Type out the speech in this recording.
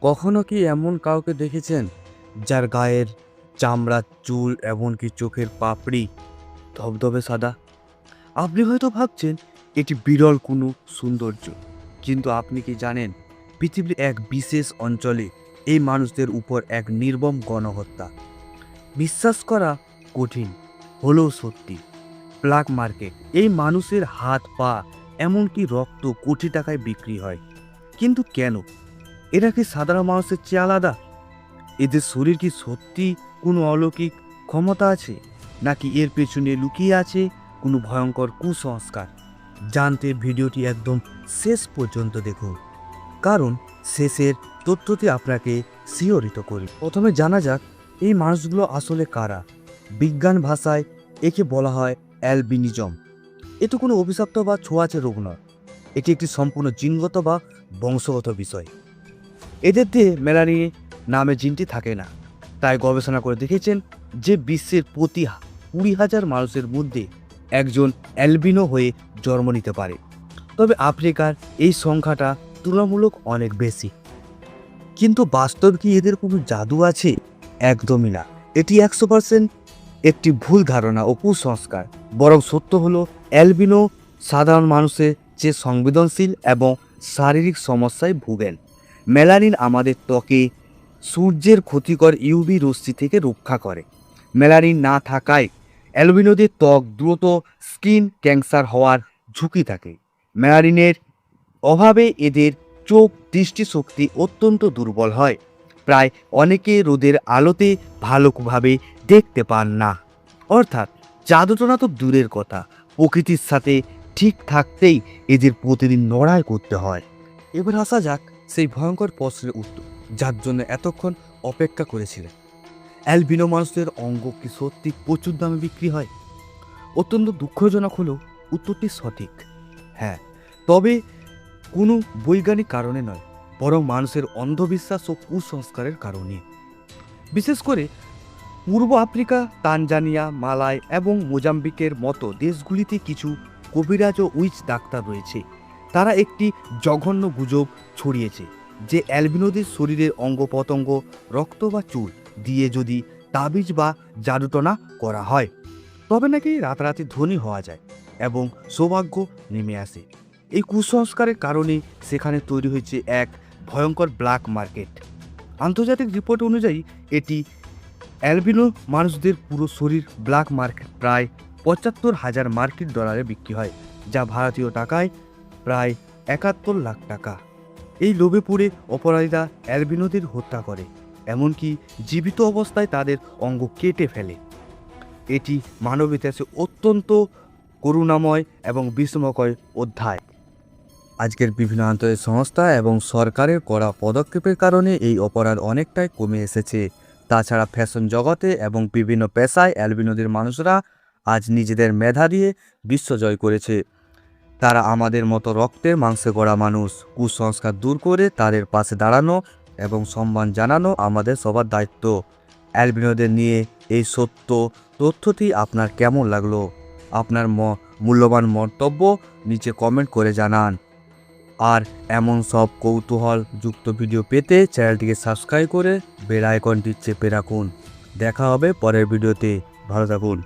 কখনো কি এমন কাউকে দেখেছেন যার গায়ের চামড়া, চুল, এমনকি চোখের পাপড়ি ধবধবে সাদা? আপনি হয়তো ভাবছেন এটি বিরল কোনো সৌন্দর্য, কিন্তু আপনি কি জানেন পৃথিবীর এক বিশেষ অঞ্চলে এই মানুষদের উপর এক নির্মম গণহত্যা? বিশ্বাস করা কঠিন হলেও সত্যি। ব্ল্যাক মার্কেট, এই মানুষের হাত, পা, এমনকি রক্ত কোটি টাকায় বিক্রি হয়। কিন্তু কেন? এরা কি সাধারণ মানুষের চেয়ে আলাদা? এদের শরীর কি সত্যি কোনো অলৌকিক ক্ষমতা আছে, নাকি এর পেছনে লুকিয়ে আছে কোনো ভয়ঙ্কর কুসংস্কার? জানতে ভিডিওটি একদম শেষ পর্যন্ত দেখুন, কারণ শেষের তথ্যটি আপনাকে শিহরিত করবে। প্রথমে জানা যাক এই মানুষগুলো আসলে কারা। বিজ্ঞান ভাষায় একে বলা হয় অ্যালবিনিজম। এ তো কোনো অভিশপ্ত বা ছোঁয়াচে রোগ নয়, এটি একটি সম্পূর্ণ জিনগত বা বংশগত বিষয়। এদের দেহে মেলানিন নামে জিনটি থাকে না, তাই গবেষণা করে দেখেছেন যে বিশ্বের প্রতি 20,000 মানুষের মধ্যে একজন অ্যালবিনো হয়ে জন্ম নিতে পারে। তবে আফ্রিকার এই সংখ্যাটা তুলনামূলক অনেক বেশি। কিন্তু বাস্তব কি এদের কোনো জাদু আছে? একদমই না। এটি 100% একটি ভুল ধারণা ও কুসংস্কার। বরং সত্য হলো অ্যালবিনো সাধারণ মানুষের চেয়ে সংবেদনশীল এবং শারীরিক সমস্যায় ভুগেন। মেলানিন আমাদের ত্বকে সূর্যের ক্ষতিকর ইউভি রশ্মি থেকে রক্ষা করে। মেলানিন না থাকায় অ্যালবিনোদের ত্বক দ্রুত স্কিন ক্যান্সার হওয়ার ঝুঁকি থাকে। মেলানিনের অভাবে এদের চোখ দৃষ্টিশক্তি অত্যন্ত দুর্বল হয়। প্রায় অনেকে রোদের আলোতে ভালোভাবে দেখতে পান না। অর্থাৎ জাদুটনা তো দূরের কথা, প্রকৃতির সাথে ঠিক থাকতেই এদের প্রতিদিন লড়াই করতে হয়। এবার আসা যাক সেই ভয়ঙ্কর প্রশ্নের উত্তর যার জন্য এতক্ষণ অপেক্ষা করেছিলেন। অ্যালবিনো মানুষদের অঙ্গ কি সত্যি প্রচুর দামে বিক্রি হয়? অত্যন্ত দুঃখজনক হলেও উত্তরটি সঠিক, হ্যাঁ। তবে কোনো বৈজ্ঞানিক কারণে নয়, বরং মানুষের অন্ধবিশ্বাস ও কুসংস্কারের কারণে। বিশেষ করে পূর্ব আফ্রিকা, তানজানিয়া, মালয় এবং মোজাম্বিকের মতো দেশগুলিতে কিছু কবিরাজ ও উইচ ডাক্তার রয়েছে। তারা একটি জঘন্য গুজব ছড়িয়েছে যে অ্যালবিনোদের শরীরের অঙ্গ প্রত্যঙ্গ, রক্ত বা চুল দিয়ে যদি তাবিজ বা জাদুটনা করা হয়, তবে নাকি রাতারাতি ধনী হওয়া যায় এবং সৌভাগ্য নেমে আসে। এই কুসংস্কারের কারণে সেখানে তৈরি হয়েছে এক ভয়ঙ্কর ব্ল্যাক মার্কেট। আন্তর্জাতিক রিপোর্ট অনুযায়ী এটি অ্যালবিনো মানুষদের পুরো শরীর ব্ল্যাক মার্কেট প্রায় 75,000 মার্কিন ডলারে বিক্রি হয়, যা ভারতীয় টাকায় প্রায় 71 লাখ টাকা। এই লোভে পড়ে অপরাধীরা অ্যালবিনোদের হত্যা করে, এমনকি জীবিত অবস্থায় তাদের অঙ্গ কেটে ফেলে। এটি মানব ইতিহাসে অত্যন্ত করুণাময় এবং বিস্ময়কর অধ্যায়। আজকের বিভিন্ন আন্তর্জাতিক সংস্থা এবং সরকারের কড়া পদক্ষেপের কারণে এই অপরাধ অনেকটাই কমে এসেছে। তাছাড়া ফ্যাশন জগতে এবং বিভিন্ন পেশায় অ্যালবিনোদের মানুষরা আজ নিজেদের মেধা দিয়ে বিশ্ব জয় করেছে। তারা আমাদের মতো রক্তের মাংসে গড়া মানুষ। কুসংস্কার দূর করে তাদের পাশে দাঁড়ানো এবং সম্মান জানানো আমাদের সবার দায়িত্ব। অ্যালবিনোদের নিয়ে এই সত্য তথ্যটি আপনার কেমন লাগলো? আপনার মূল্যবান মন্তব্য নিচে কমেন্ট করে জানান। আর এমন সব কৌতূহলযুক্ত ভিডিও পেতে চ্যানেলটিকে সাবস্ক্রাইব করে বেল আইকনটি চেপে রাখুন। দেখা হবে পরের ভিডিওতে। ভালো থাকুন।